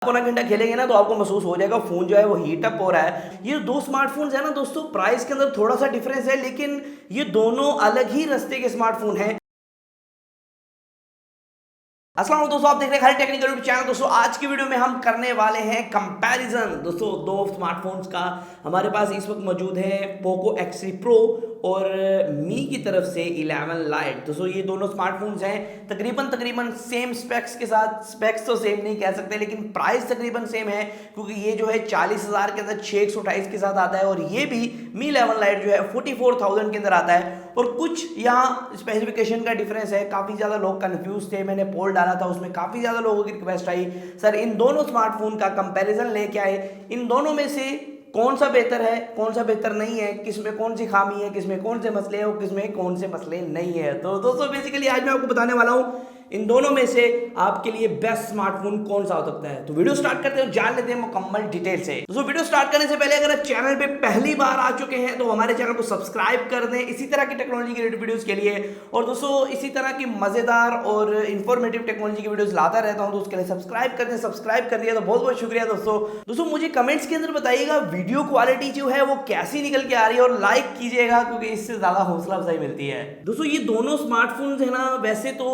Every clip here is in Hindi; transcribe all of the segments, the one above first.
पौना घंटा खेलेंगे ना तो आपको महसूस हो जाएगा फोन जो है वो हीट अप हो रहा है। ये दो स्मार्टफोन्स है ना दोस्तों, प्राइस के अंदर थोड़ा सा डिफरेंस है, लेकिन ये दोनों अलग ही रास्ते के स्मार्टफोन हैं। अस्सलाम वालेकुम दोस्तों, आप देख रहे हैं खाली टेक्निकल यूट्यूब चैनल। दोस्तों आज की वीडियो में हम करने वाले हैं कंपैरिजन दोस्तों दो स्मार्टफोन्स का। हमारे पास इस वक्त मौजूद है पोको X3 Pro और मी की तरफ से 11 लाइट। दोस्तों ये दोनों स्मार्टफोन्स हैं तकरीबन सेम स्पेक्स के साथ। स्पेक्स तो सेम नहीं कह सकते, लेकिन प्राइस तकरीबन सेम है, क्योंकि ये जो है 40,000 के अंदर 628 के साथ आता है और ये भी मी 11 लाइट जो है 44,000 के अंदर आता है। और कुछ यहाँ स्पेसिफिकेशन का डिफरेंस है। काफ़ी ज़्यादा लोग कंफ्यूज थे, मैंने पोल डाला था, उसमें काफ़ी ज़्यादा लोगों की रिक्वेस्ट आई सर इन दोनों स्मार्टफोन का कंपैरिजन लेके आए, इन दोनों में से कौन सा बेहतर है कौन सा बेहतर नहीं है, किसमें कौन सी खामी है, किसमें कौन से मसले हैं और किसमें कौन से मसले नहीं है। तो दोस्तों बेसिकली आज मैं आपको बताने वाला हूँ इन दोनों में से आपके लिए बेस्ट स्मार्टफोन कौन सा हो सकता है। तो वीडियो स्टार्ट करते हैं, जान लेते हैं मुकम्मल डिटेल से। दोस्तों वीडियो स्टार्ट करने से पहले अगर आप चैनल पे पहली बार आ चुके हैं तो हमारे चैनल को सब्सक्राइब कर दें इसी तरह की टेक्नोलॉजी की वीडियोस के लिए। और दोस्तों इसी तरह की मजेदार और इंफॉर्मेटिव टेक्नोलॉजी की वीडियोस लाता रहता हूं, तो उसके लिए सब्सक्राइब कर दें। सब्सक्राइब कर दिया तो बहुत बहुत शुक्रिया दोस्तों मुझे कमेंट्स के अंदर बताइएगा वीडियो क्वालिटी जो है वो कैसी निकल के आ रही है और लाइक कीजिएगा, क्योंकि इससे ज्यादा हौसला अफजाई मिलती है। दोस्तों ये दोनों स्मार्टफोन्स है ना, वैसे तो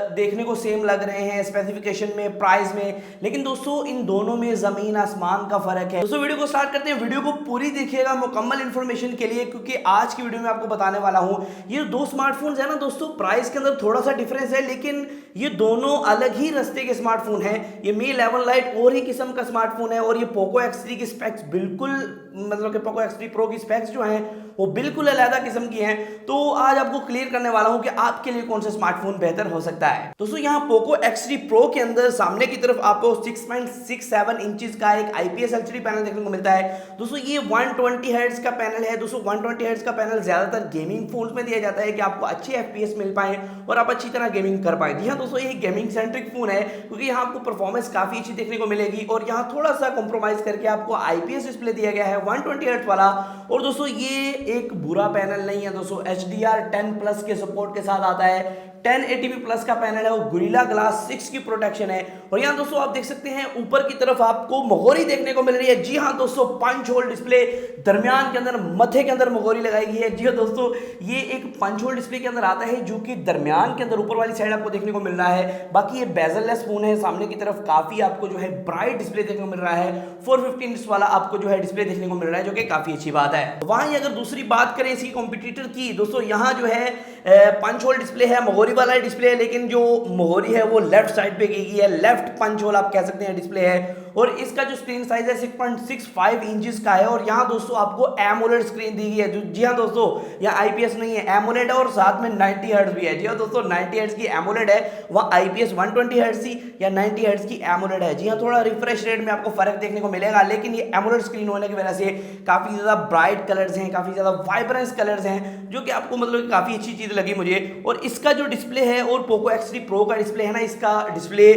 देखने को सेम लग रहे हैं स्पेसिफिकेशन में, प्राइस में, लेकिन दोस्तों इन दोनों में जमीन आसमान का फर्क है। दोस्तों वीडियो को स्टार्ट करते हैं, वीडियो को पूरी देखिएगा मुकम्मल इंफॉर्मेशन के लिए, क्योंकि आज की वीडियो में आपको बताने वाला हूं ये दो स्मार्टफोन्स है ना दोस्तों, प्राइस के अंदर थोड़ा सा डिफरेंस है, लेकिन ये दोनों अलग ही रास्ते के स्मार्टफोन है। ये मी 11 लाइट और ही किस्म का स्मार्टफोन है और ये पोको X3 की स्पेक्स बिल्कुल, मतलब कि पोको X3 Pro की स्पेक्स जो हैं वो बिल्कुल अलग किस्म की हैं। तो आज आपको क्लियर करने वाला हूं कि आपके लिए कौन सा स्मार्टफोन बेहतर हो सकता है। दोस्तों यहाँ पोको X3 Pro के अंदर सामने की तरफ आपको 6.67 इंचेस का एक IPS LCD पैनल देखने को मिलता है। दोस्तों ये 120 हर्ट्ज का पैनल है। दोस्तों 120 हर्ट्ज का पैनल ज्यादातर गेमिंग फोन्स में दिया जाता है कि आपको अच्छे FPS मिल पाए और आप अच्छी तरह गेमिंग कर पाए। जी हाँ दोस्तों ये गेमिंग सेंट्रिक फोन है, क्योंकि यहाँ आपको परफॉर्मेंस काफी अच्छी देखने को मिलेगी और यहाँ थोड़ा सा कॉम्प्रोमाइज करके आपको IPS डिस्प्ले दिया गया है 120 हर्ट्ज वाला। और दोस्तों ये एक बुरा पैनल नहीं है दोस्तों, HDR10+ के सपोर्ट के साथ आता है। 1080p+ का पैनल है और गोरिल्ला ग्लास 6 की प्रोटेक्शन है। और यहाँ दोस्तों आप देख सकते हैं ऊपर की तरफ आपको मोहरी देखने को मिल रही है। जी हाँ दोस्तों पंच होल डिस्प्ले दरमियान के अंदर मथे के अंदर मोहरी लगाई गई है। जी हाँ दोस्तों ये एक पंच होल डिस्प्ले के अंदर आता है, जो कि दरमियान के अंदर ऊपर वाली साइड आपको देखने को मिल रहा है। बाकी ये बेजललेस फोन है, सामने की तरफ काफी आपको जो है ब्राइट डिस्प्ले देखने को मिल रहा है। 450 इंच वाला आपको जो है डिस्प्ले देखने को मिल रहा है, जो कि काफी अच्छी बात है। वहीं अगर दूसरी बात करें इसकी कॉम्पिटिटर की, दोस्तों यहाँ जो है पंच होल डिस्प्ले है, मोहरी वाला डिस्प्ले है, लेकिन जो मोहरी है वो लेफ्ट साइड पे की गई है, लेफ्ट पंच होल आप कह सकते हैं डिस्प्ले है। और इसका जो स्क्रीन साइज है 6.65 इंचेस का है और यहाँ दोस्तों आपको एमोलेड स्क्रीन दी गई है। जी हाँ दोस्तों यहाँ IPS नहीं है, एमोलेड है और साथ में 90 हर्ट्ज भी है। जी हाँ दोस्तों 90 हर्ट्ज की एमोलेड है, वहाँ IPS 120 हर्ट्ज की या 90 हर्ट्ज की एमोलेड है। जी हाँ थोड़ा रिफ्रेश रेट में आपको फर्क देखने को मिलेगा, लेकिन ये एमोलेड स्क्रीन होने की वजह से काफी ज्यादा ब्राइट कलर्स हैं, काफी ज्यादा वाइब्रेंस कलर्स हैं, जो कि आपको मतलब काफी अच्छी चीज लगी मुझे। और इसका जो डिस्प्ले है और पोको X3 Pro का डिस्प्ले है ना, इसका डिस्प्ले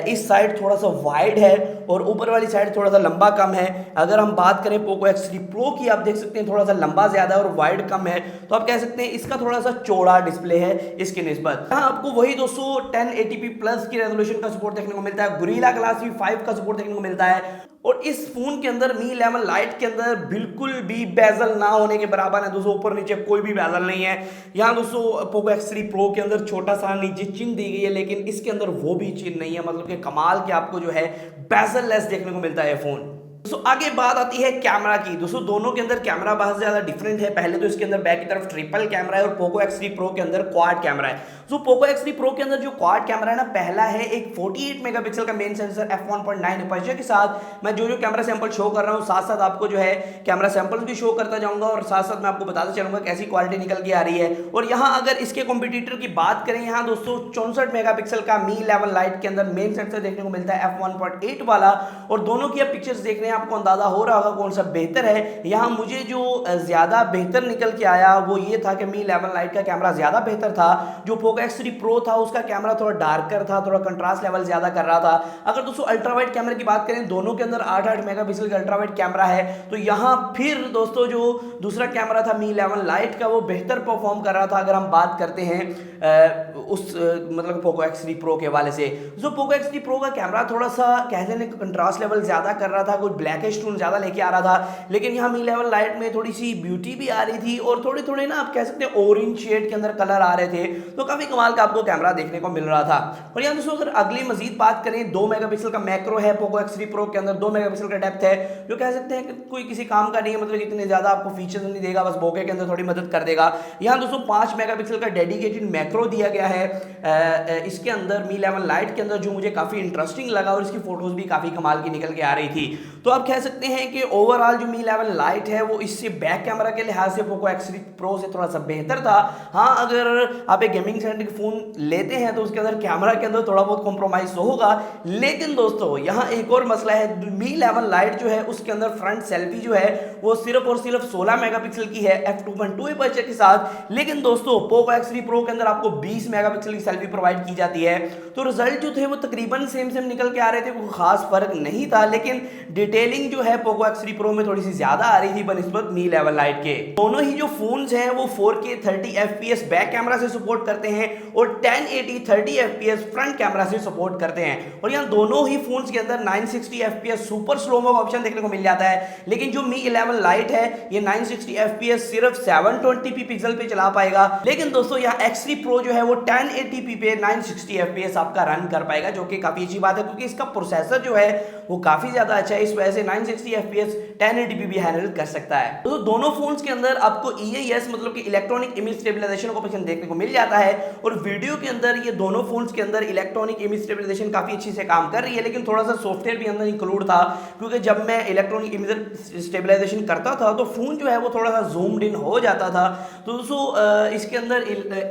इस साइड थोड़ा सा वाइड है और ऊपर वाली साइड थोड़ा सा लंबा कम है। अगर हम बात करें पोको X3 Pro की, आप देख सकते हैं थोड़ा सा लंबा ज्यादा और वाइड कम है, तो आप कह सकते हैं इसका थोड़ा सा चौड़ा डिस्प्ले है इसकी निस्बत। यहाँ आपको वही दोस्तों 1080p+ की रेजोल्यूशन का सपोर्ट देखने को मिलता है, गोरिल्ला ग्लास 5 का सपोर्ट देखने को मिलता है। और इस फोन के अंदर मी 11 लाइट के अंदर बिल्कुल भी बेजल ना होने के बराबर है दोस्तों, ऊपर नीचे कोई भी बेजल नहीं है। यहाँ दोस्तों पोको X3 Pro के अंदर छोटा सा नीचे चिन्ह दी गई है, लेकिन इसके अंदर वो भी चिन्ह नहीं है, मतलब कि कमाल के आपको जो है बेजल लेस देखने को मिलता है फोन। दोस्तों आगे बात आती है कैमरा की। दोस्तों दोनों के अंदर कैमरा बहुत ज्यादा डिफरेंट है। पहले तो इसके अंदर बैक की तरफ ट्रिपल कैमरा है और पोको X3 Pro के अंदर क्वाड कैमरा है। तो पोको X3 Pro के अंदर जो क्वाड कैमरा है ना, पहला है एक 48 मेगापिक्सल का मेन सेंसर f1.9 अपर्चर के साथ। मैं जो कैमरा सैंपल शो कर रहा हूँ साथ साथ आपको जो है कैमरा सैंपल्स भी शो करता जाऊंगा और साथ साथ मैं आपको बताता चलूंगा कैसी क्वालिटी निकल के आ रही है। और यहाँ अगर इसके कॉम्पिटिटर की बात करें, यहाँ दोस्तों 64 मेगापिक्सल का मी 11 लाइट के अंदर मेन सेंसर देखने को मिलता है f1.8 वाला। और दोनों की आप पिक्चर्स देख रहे हैं, आपको अंदाजा हो रहा होगा कौन सा बेहतर है। यहाँ मुझे जो ज़्यादा बेहतर निकल के आया वो ये था कि Mi 11 Lite का कैमरा ज़्यादा बेहतर था। जो Poco X3 Pro था उसका कैमरा थोड़ा डार्कर था, थोड़ा कंट्रास्ट लेवल ज़्यादा कर रहा था। अगर दोस्तों अल्ट्रा वाइड कैमरे की बात करें, दोनों के अंदर 8-8 मेगापिक्सल का अल्ट्रा वाइड कैमरा है। तो यहाँ फिर दोस्तों जो दूसरा कैमरा था Mi 11 Lite का वो बेहतर परफॉर्म कर रहा था अगर हम बात करते हैं मतलब Poco X3 Pro के हवाले से। जो Poco X3 Pro का कैमरा थोड़ा सा कहते हैं कंट्रास्ट लेवल ज़्यादा कर रहा था, कुछ ब्लैकिश टोन ज़्यादा लेके आ रहा था। लेकिन यहाँ Mi 11 Lite में थोड़ी सी ब्यूटी भी आ रही थी और थोड़े थोड़े ना आप कह सकते हैं ऑरेंज शेड के अंदर कलर आ रहे थे। तो काफ़ी कमाल का आपको कैमरा देखने को मिल रहा था। और यहाँ दोस्तों अगर अगली मजीद बात करें, 2 मेगापिक्सल का मैक्रो है Poco X3 Pro के अंदर, 2 मेगापिक्सल का डेप्थ है, जो कह सकते हैं कि कोई किसी काम का नहीं है, मतलब इतने ज़्यादा आपको फीचर्स नहीं देगा, बस बोके के अंदर थोड़ी मदद कर देगा। यहाँ दोस्तों 5 मेगापिक्सल का डेडिकेटेड मैक्रो दिया गया है इसके अंदर Mi 11 Lite के अंदर, जो मुझे काफ़ी इंटरेस्टिंग लगा और इसकी फोटोज भी काफ़ी कमाल की निकल के आ रही थी। तो आप कह सकते हैं कि ओवरऑल जो Mi 11 Lite है वो इससे बैक कैमरा के लिहाज से Poco X3 Pro से थोड़ा सा बेहतर था। हाँ, अगर आप एक गेमिंग सेंट्रिक फोन लेते हैं तो उसके अंदर कैमरा के अंदर थोड़ा बहुत कॉम्प्रोमाइज तो होगा। लेकिन दोस्तों यहाँ एक और मसला है, Mi 11 Lite जो है उसके अंदर फ्रंट सेल्फी जो है वो सिर्फ और सिर्फ 16 मेगापिक्सल की है f2.2 अपर्चर के साथ। लेकिन दोस्तों Poco X3 Pro के अंदर आपको 20 मेगापिक्सल की सेल्फी प्रोवाइड की जाती है। तो रिजल्ट जो थे वो तकरीबन सेम निकल के आ रहे थे, कोई खास फर्क नहीं था। लेकिन डिटेलिंग जो है Poco X3 Pro में थोड़ी सी ज्यादा आ रही थी बनिस्बत Mi 11 Lite के। दोनों ही जो फोन्स हैं वो 4K 30 FPS बैक कैमरा से सपोर्ट करते हैं और 1080 30 FPS फ्रंट कैमरा से सपोर्ट करते हैं। और यहाँ दोनों ही फोन्स के अंदर 960 FPS सुपर स्लोमो का ऑप्शन देखने को मिल जाता है। लेकिन जो Mi 11 Lite है ये 960 FPS सिर्फ 720p पिक्सल पे चला पाएगा। लेकिन दोस्तों यहाँ X3 Pro जो है वो 1080p पे 960 FPS आपका रन कर पाएगा, जो कि काफी अच्छी बात है क्योंकि इसका प्रोसेसर जो है वो काफी ज्यादा अच्छा है। इस वजह से 960 FPS 1080p भी हैंडल कर सकता है। तो दोनों फोन्स के अंदर आपको EIS मतलब कि इलेक्ट्रॉनिक इमेज स्टेबलाइजेशन का ऑप्शन देखने को मिल जाता है। और वीडियो के अंदर ये दोनों फोन्स के अंदर इलेक्ट्रॉनिक इमेज स्टेबलाइजेशन काफी अच्छी से काम कर रही है। लेकिन थोड़ा सा सॉफ्टवेयर भी अंदर इंक्लूड था, क्योंकि जब मैं इलेक्ट्रॉनिक इमेज स्टेबलाइजेशन करता था तो फोन जो है वो थोड़ा सा जूम्ड इन हो जाता था। तो दोस्तों इसके अंदर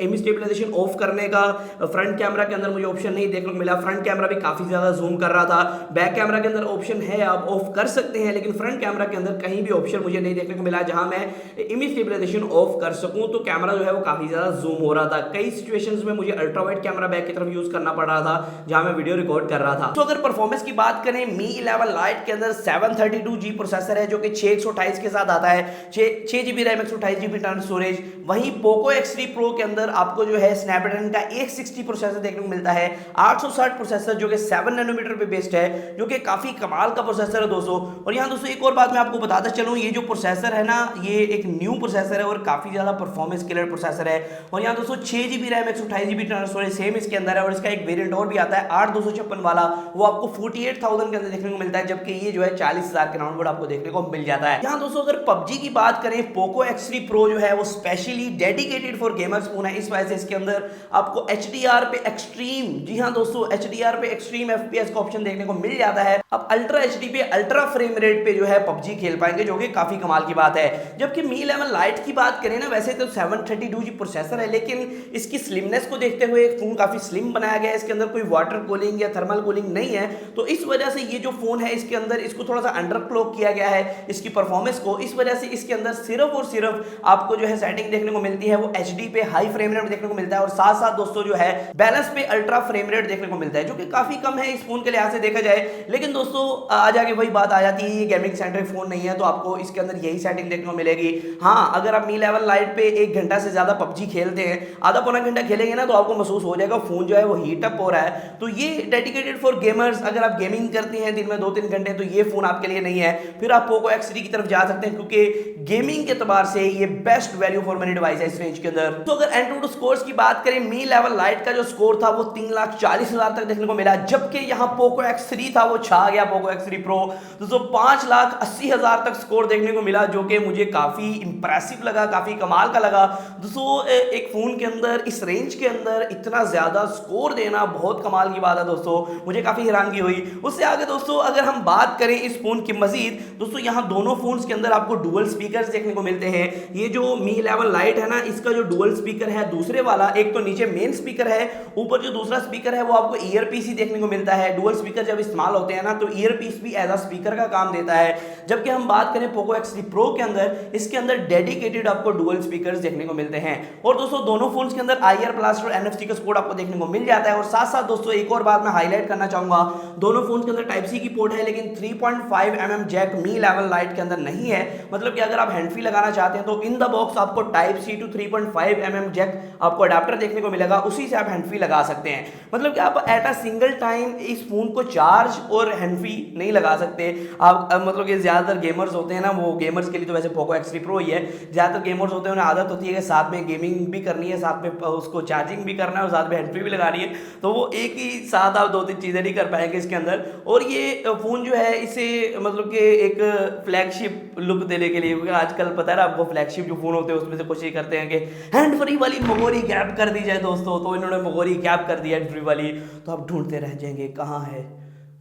इमेज स्टेबलाइजेशन ऑफ करने का फ्रंट कैमरा के अंदर मुझे ऑप्शन नहीं देखने को मिला। फ्रंट कैमरा भी काफी ज्यादा जूम कर रहा था। बैक कैमरा के अंदर ऑप्शन है, आप ऑफ कर सकते हैं, लेकिन फ्रंट कैमरा के अंदर कहीं भी ऑप्शन मुझे नहीं देखने को मिला जहां मैं इमेज स्टेबलाइजेशन ऑफ कर सकूं। तो कैमरा जो है वो काफी ज्यादा जूम हो रहा था। कई सिचुएशंस में मुझे अल्ट्रा वाइड कैमरा बैक की तरफ यूज करना पड़ रहा था जहां मैं वीडियो रिकॉर्ड कर रहा था। तो अगर परफॉर्मेंस की बात करें, Mi 11 Lite के अंदर 732G प्रोसेसर है जो कि 628 के साथ आता है, 6GB RAM 128GB internal storage. वहीं Poco X3 Pro के अंदर आपको जो है स्नैपड्रैगन का 860 प्रोसेसर देखने को मिलता है, 860 प्रोसेसर जो कि 7 नैनोमीटर पे बेस्ड है, जो कि काफी कमाल का प्रोसेसर है दोस्तों। और यहाँ दोस्तों एक और बात मैं आपको बताता चलूं, ये जो प्रोसेसर है ना ये एक न्यू प्रोसेसर है और काफी ज्यादा परफॉर्मेंस किलर प्रोसेसर है। और यहाँ दोस्तों 6GB RAM 128GB internal storage same इसके अंदर है। और इसका एक वेरिएंट और भी आता है 8256 वाला, वो आपको 48,000 के अंदर देखने को मिलता है, जबकि ये जो है 40,000 के राउंड आपको देखने को मिल जाता है। यहाँ दोस्तों अगर PUBG की बात करें, Poco X3 Pro जो है वो specially dedicated for gamers phone है। इस वजह से इसके अंदर आपको HDR पे एक्सट्रीम, जी हाँ दोस्तों HDR पे एक्सट्रीम FPS का ऑप्शन देखने को मिल जाता है। अब अल्ट्रा HD पे अल्ट्रा फ्रेम रेट पे जो है PUBG खेल पाएंगे, जो कि काफी कमाल की बात है। जबकि Mi 11 Lite की बात करें ना, वैसे तो 732G प्रोसेसर है, लेकिन इसकी स्लिमनेस को देखते हुए फोन काफी स्लिम बनाया गया है। इसके अंदर कोई वाटर कूलिंग या थर्मल कूलिंग नहीं है, तो इस वजह से ये जो फोन है इसके अंदर इसको थोड़ा सा अंडर क्लॉक किया गया है इसकी परफॉर्मेंस को। इस वजह से इसके अंदर सिर्फ और सिर्फ आपको जो है सेटिंग देखने को मिलती है वो HD पे हाई फ्रेम रेट देखने को मिलता है, और साथ साथ दोस्तों जो है बैलेंस पे अल्ट्रा फ्रेम रेट देखने को मिलता है, जो कि काफी कम है इस फोन के लिहाज से देखा जाए। लेकिन दोस्तों आज आगे वही बात आ जाती है, ये गेमिंग सेंट्रिक फोन नहीं है तो आपको इसके अंदर यही सेटिंग देखने को मिलेगी। हाँ, अगर आप Mi 11 Lite पे 1 घंटा से ज्यादा PUBG खेलते हैं, आधा पौना घंटा खेलेंगे ना, तो आपको महसूस हो जाएगा फोन जो है वो हीट अप हो रहा है। तो ये डेडिकेटेड फॉर गेमर्स, अगर आप गेमिंग करते हैं दिन में 2-3 घंटे, तो ये फोन आपके लिए नहीं है। फिर आप Poco X3 की तरफ जा सकते हैं, क्योंकि गेमिंग के एतबार से ये best value for money device है इस रेंज के अंदर। तो अगर एंड्रॉइड स्कोर्स की बात करें, Mi 11 Lite का जो स्कोर था वो 3,40,000 तक देखने को मिला, जबकि यहाँ Poco X3 था वो छा गया Poco X3 Pro। दोस्तों 5,80,000 तक स्कोर देखने को मिला, जो कि मुझे काफी इंप्रेसिव लगा, काफी कमाल का लगा। दोस्तों एक फोन के अंदर इस रेंज के अंदर इतना ज्यादा स्कोर देना बहुत कमाल की बात है दोस्तों, मुझे काफी हैरानगी हुई। उससे आगे दोस्तों अगर हम बात करें इस फोन की मजीद, दोस्तों यहाँ दोनों फोन्स के अंदर आपको डुअल स्पीकर्स देखने को मिलते हैं। ये जो Mi 11 Lite है ना, इसका जो डुअल स्पीकर है दूसरे वाला, एक तो नीचे मेन स्पीकर है, ऊपर जो दूसरा स्पीकर है वो आपको ईयर पीस ही देखने को मिलता है। डुअल स्पीकर जब इस्तेमाल होते हैं ना, तो ईयर पीस भी एज अ स्पीकर का काम देता है। जबकि हम बात करें पोको X3 Pro के अंदर, इसके अंदर डेडिकेटेड आपको डुअल स्पीकर्स देखने को मिलते हैं। और दोस्तों दोनों फोन्स के अंदर IR ब्लास्ट और NFC का सपोर्ट आपको देखने को मिल जाता है। और साथ साथ दोस्तों एक और बात मैं हाईलाइट करना चाहूंगा, दोनों फोन्स के अंदर टाइप सी की पोर्ट है, लेकिन 3.5 mm जैक मी लेवल लाइट के अंदर नहीं है। मतलब कि अगर आप हैंड फ्री लगाना चाहते हैं तो इन द बॉक्स आपको type C to 3.5 mm jack आपको अडेप्टर देखने को मिलेगा, उसी से आप हैंड फ्री लगा सकते हैं। मतलब कि आप एट अ सिंगल टाइम इस फोन को चार्ज और हैंड फ्री नहीं लगा सकते आप। मतलब कि ज्यादातर गेमर्स होते हैं ना, वो गेमर्स के लिए तो वैसे पोको X3 Pro ही है, ज्यादातर गेमर्स होते हैं उन्हें आदत होती है कि साथ में गेमिंग भी करनी है, साथ में उसको चार्जिंग भी करना है और साथ में हैंड फ्री भी लगानी है, तो वो एक ही साथ आप 2-3 चीजें नहीं कर पाएंगे इसके अंदर। और ये फोन जो है इसे मतलब कि एक फ्लैगशिप लुक देने के लिए, क्योंकि आजकल पता है ना आपको फ्लैगशिप जो फोन होते हैं उसमें से कोशिश करते हैं कि हैंड फ्री वाली मोगोरी गैप कर दी जाए दोस्तों, तो इन्होंने मोगोरी गैप कर दी हैंड फ्री वाली, तो आप ढूंढते रह जाएंगे कहाँ है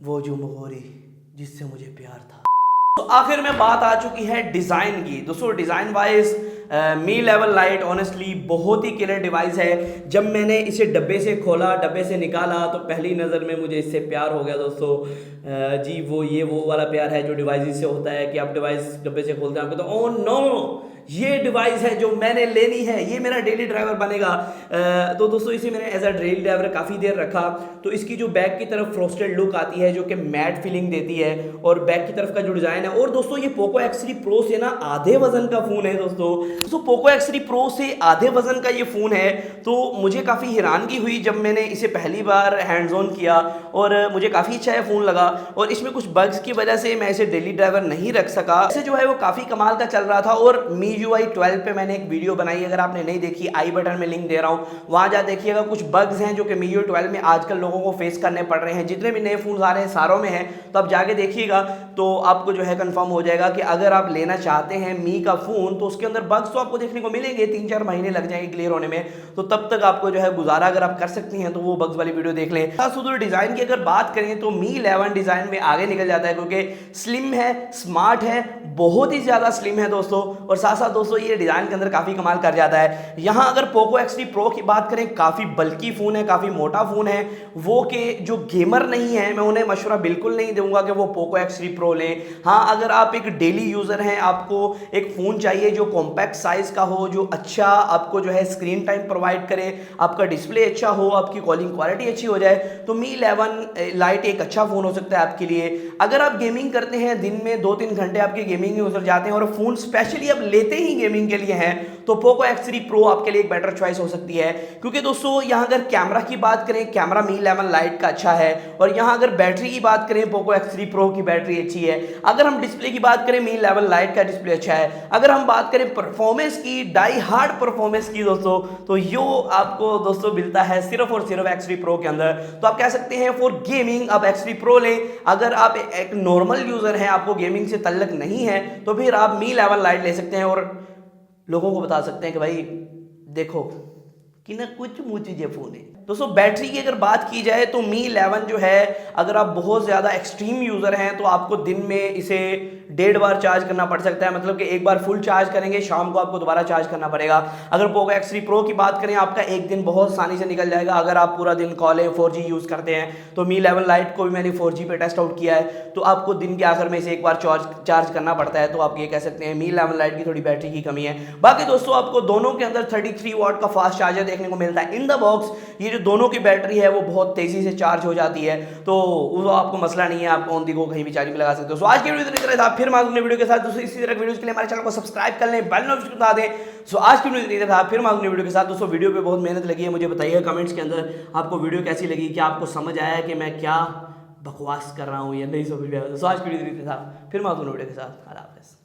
वो जो मोगोरी जिससे मुझे प्यार था। तो आखिर में बात आ चुकी है डिजाइन की। दोस्तों डिजाइन वाइज मी लेवल लाइट ऑनेस्टली बहुत ही किलर डिवाइस है। जब मैंने इसे डब्बे से खोला, डब्बे से निकाला, तो पहली नज़र में मुझे इससे प्यार हो गया दोस्तों। जी वो वाला प्यार है जो डिवाइस से होता है कि आप डिवाइस डब्बे से खोलते हैं आपको तो ओह नो ये डिवाइस है जो मैंने लेनी है, ये मेरा डेली ड्राइवर बनेगा। तो दोस्तों इसे मैंने एज अ डेली ड्राइवर काफ़ी देर रखा। तो इसकी जो बैक की तरफ फ्रोस्टेड लुक आती है जो कि मैट फीलिंग देती है, और बैक की तरफ का जो डिज़ाइन है, और दोस्तों ये पोको X3 Pro से ना आधे वजन का फ़ोन है दोस्तों पोको X3 Pro से आधे वजन का ये फ़ोन है। तो मुझे काफ़ी हैरानगी हुई जब मैंने इसे पहली बार हैंड्स ऑन किया, और मुझे काफ़ी अच्छा फ़ोन लगा। और इसमें कुछ बग्स की वजह से मैं इसे डेली ड्राइवर नहीं रख सका। इसे जो है वो काफ़ी कमाल का चल रहा था। और MIUI 12 पे मैंने एक वीडियो बनाई, अगर आपने नहीं देखी आई बटन में लिंक दे रहा हूँ, वहाँ जा देखिएगा। कुछ बग्स हैं जो कि MIUI 12 में आजकल लोगों को फेस करने पड़ रहे हैं, जितने भी नए फ़ोन आ रहे हैं सारों में है, तो आप जाके देखिएगा तो आपको जो है कंफर्म हो जाएगा कि अगर आप लेना चाहते हैं मी का फ़ोन तो उसके अंदर बग्स तो आपको देखने को मिलेंगे, 3-4 महीने लग जाएंगे क्लियर होने में। तो तब तक आपको जो है गुजारा अगर आप कर सकती हैं तो वो बग्स वाली वीडियो देख लें। साथ साथ डिज़ाइन की अगर बात करें तो Mi 11 डिज़ाइन में आगे निकल जाता है, क्योंकि स्लिम है, स्मार्ट है, बहुत ही ज़्यादा स्लिम है दोस्तों। और साथ साथ दोस्तों ये डिज़ाइन के अंदर काफ़ी कमाल कर जाता है। यहाँ अगर पोको X3 Pro की बात करें, काफ़ी बल्की फ़ोन है, काफ़ी मोटा फ़ोन है। वो के जो गेमर नहीं है मैं उन्हें मशवरा बिल्कुल नहीं दूंगा कि वो पोको X3 Pro लें। हाँ अगर आप एक डेली यूज़र हैं, आपको एक फ़ोन चाहिए जो कॉम्पैक्ट साइज़ का हो, जो अच्छा आपको जो है स्क्रीन टाइम प्रोवाइड करे, आपका डिस्प्ले अच्छा हो, आपकी कॉलिंग क्वालिटी अच्छी हो जाए, तो Mi 11 लाइट एक अच्छा फ़ोन हो सकता है आपके लिए। अगर आप गेमिंग करते हैं, दिन में 2-3 घंटे आपके गेमिंग में गुजर जाते हैं और फ़ोन स्पेशली आप लेते ही गेमिंग के लिए हैं, तो पोको X3 Pro आपके लिए एक बेटर चॉइस हो सकती है। क्योंकि दोस्तों यहाँ अगर कैमरा की बात करें, कैमरा Mi 11 लाइट का अच्छा है। और यहाँ अगर बैटरी की बात करें, पोको X3 Pro की बैटरी अच्छी है। अगर हम डिस्प्ले की बात करें, Mi 11 लाइट का डिस्प्ले अच्छा है। अगर हम बात करें परफॉर्मेंस की, डाई हार्ड परफॉर्मेंस की दोस्तों, तो यो आपको दोस्तों मिलता है सिर्फ और सिर्फ X3 Pro के अंदर। तो आप कह सकते हैं फॉर गेमिंग आप X3 Pro लें। अगर आप एक नॉर्मल यूजर हैं, आपको गेमिंग से तल्लक नहीं है, तो फिर आप Mi 11 लाइट ले सकते हैं और लोगों को बता सकते हैं कि भाई देखो कि ना कुछ मुझे फोन है। दोस्तों बैटरी की अगर बात की जाए तो Mi 11 जो है, अगर आप बहुत ज़्यादा एक्सट्रीम यूज़र हैं तो आपको दिन में इसे 1.5 बार चार्ज करना पड़ सकता है। मतलब कि एक बार फुल चार्ज करेंगे, शाम को आपको दोबारा चार्ज करना पड़ेगा। अगर पोको X3 Pro की बात करें, आपका एक दिन बहुत आसानी से निकल जाएगा अगर आप पूरा दिन कॉलेज 4G यूज़ करते हैं। तो Mi 11 लाइट को भी मैंने 4G पे टेस्ट आउट किया है, तो आपको दिन के आखिर में इसे एक बार चार्ज करना पड़ता है। तो आप ये कह सकते हैं Mi 11 लाइट की थोड़ी बैटरी की कमी है। बाकी दोस्तों आपको दोनों के अंदर 33 वाट का फास्ट चार्जर देखने को मिलता है इन द बॉक्स। ये जो दोनों की बैटरी है वो बहुत तेजी से चार्ज हो जाती है, तो वो आपको मसला नहीं है, आप ऑन दी गो कहीं भी चार्जिंग लगा सकते हो। सो आज की वीडियो इतनी था, फिर मांगने वीडियो के साथ दोस्तों इसी तरह वीडियोस के लिए हमारे चैनल को सब्सक्राइब कर लें, बेल नोटिफिकेशन बता दें। सो आज की वीडियो इतनी था, फिर मांगने वीडियो के साथ दोस्तों। वीडियो पे बहुत मेहनत लगी है, मुझे बताइए कमेंट्स के अंदर आपको वीडियो कैसी लगी, क्या आपको समझ आया कि मैं क्या बकवास कर रहा हूँ या नहीं समझ में आया। सो आज की वीडियो इतनी था, फिर मांगने वीडियो के साथ। अल्लाह हाफ़िज़।